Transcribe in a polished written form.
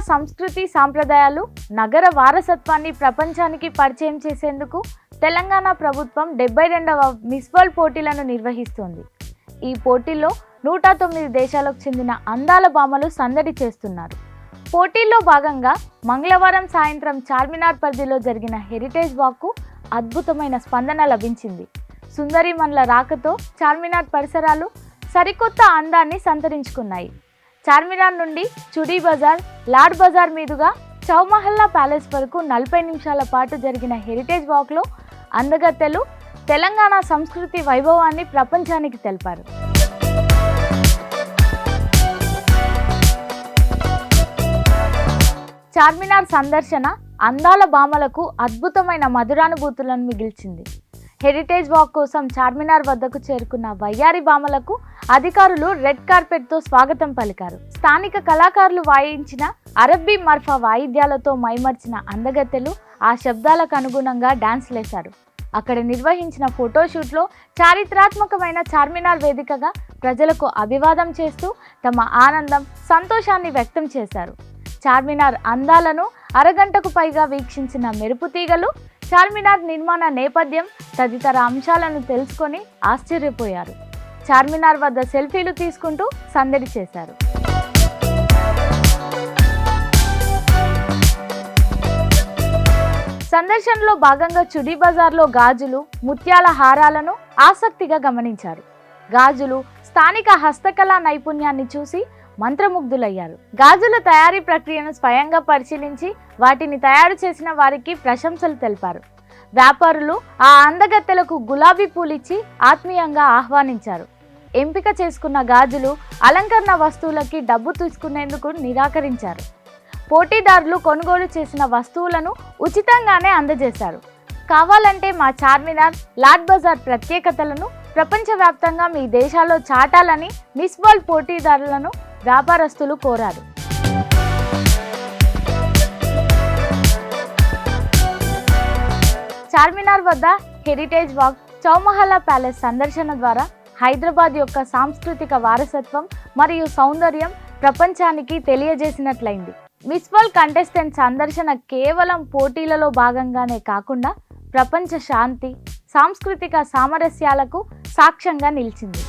సంస్కృతి సాంప్రదాయాలు నగర వారసత్వాన్ని ప్రపంచానికి పరిచయం చేసేందుకు తెలంగాణ ప్రభుత్వం 72వ మిస్ వరల్డ్ పోటీలను నిర్వహిస్తోంది. ఈ పోటీల్లో 109 దేశాలకు చెందిన అందాల భామలు సందడి చేస్తున్నారు. పోటీల్లో భాగంగా మంగళవారం సాయంత్రం చార్మినార్ పరిధిలో జరిగిన హెరిటేజ్ వాక్కు అద్భుతమైన స్పందన లభించింది. సుందరీమణుల రాకతో చార్మినార్ పరిసరాలు సరికొత్త అందాన్ని సంతరించుకున్నాయి. చార్మినార్ నుండి చుడీ బజార్, లాడ్ బజార్ మీదుగా చౌమహల్లా ప్యాలెస్ వరకు 40 నిమిషాల పాటు జరిగిన హెరిటేజ్ వాక్లో అందగత్తెలు తెలంగాణ సంస్కృతి వైభవాన్ని ప్రపంచానికి తెలిపారు. చార్మినార్ సందర్శన అందాల భామలకు అద్భుతమైన మధురానుభూతులను మిగిల్చింది. హెరిటేజ్ వాక్ కోసం చార్మినార్ వద్దకు చేరుకున్న వయ్యారి భామలకు అధికారులు రెడ్ కార్పెట్తో స్వాగతం పలికారు. స్థానిక కళాకారులు వాయించిన అరబ్బీ మర్ఫా వాయిద్యాలతో మైమర్చిన అందగత్తెలు ఆ శబ్దాలకు అనుగుణంగా డాన్స్లేశారు. అక్కడ నిర్వహించిన ఫోటోషూట్లో చారిత్రాత్మకమైన చార్మినార్ వేదికగా ప్రజలకు అభివాదం చేస్తూ తమ ఆనందం, సంతోషాన్ని వ్యక్తం చేశారు. చార్మినార్ అందాలను అరగంటకు పైగా వీక్షించిన మెరుపు తీగలు చార్మినార్ నిర్మాణ నేపథ్యం తదితర అంశాలను తెలుసుకొని ఆశ్చర్యపోయారు. చార్మినార్ వద్ద సెల్ఫీలు తీసుకుంటూ సందడి చేశారు. సందర్శనలో భాగంగా చుడీ బజార్లో గాజులు, ముత్యాల హారాలను ఆసక్తిగా గమనించారు. గాజులు స్థానిక హస్తకళా నైపుణ్యాన్ని చూసి మంత్రముగ్ధులయ్యారు. గాజుల తయారీ ప్రక్రియను స్వయంగా పరిశీలించి వాటిని తయారు చేసిన వారికి ప్రశంసలు తెలిపారు. వ్యాపారులు ఆ అందగత్తెలకు గులాబీ పూలిచ్చి ఆత్మీయంగా ఆహ్వానించారు. ఎంపిక చేసుకున్న గాజులు, అలంకరణ వస్తువులకి డబ్బు తీసుకునేందుకు నిరాకరించారు. పోటీదారులు కొనుగోలు చేసిన వస్తువులను ఉచితంగానే అందజేశారు. కావాలంటే మా చార్మినార్, లాడ్ బజార్ ప్రత్యేకతలను ప్రపంచవ్యాప్తంగా మీ దేశాల్లో చాటాలని మిస్ వరల్డ్ పోటీదారులను వ్యాపారస్తులు కోరారు. చార్మినార్ వద్ద హెరిటేజ్ వాక్, చౌమహల్లా ప్యాలెస్ సందర్శన ద్వారా హైదరాబాద్ యొక్క సాంస్కృతిక వారసత్వం మరియు సౌందర్యం ప్రపంచానికి తెలియజేసినట్లయింది. మిస్ వరల్డ్ కంటెస్టెంట్ సందర్శన కేవలం పోటీలలో భాగంగానే కాకుండా ప్రపంచ శాంతి, సాంస్కృతిక సామరస్యాలకు సాక్ష్యంగా నిలిచింది.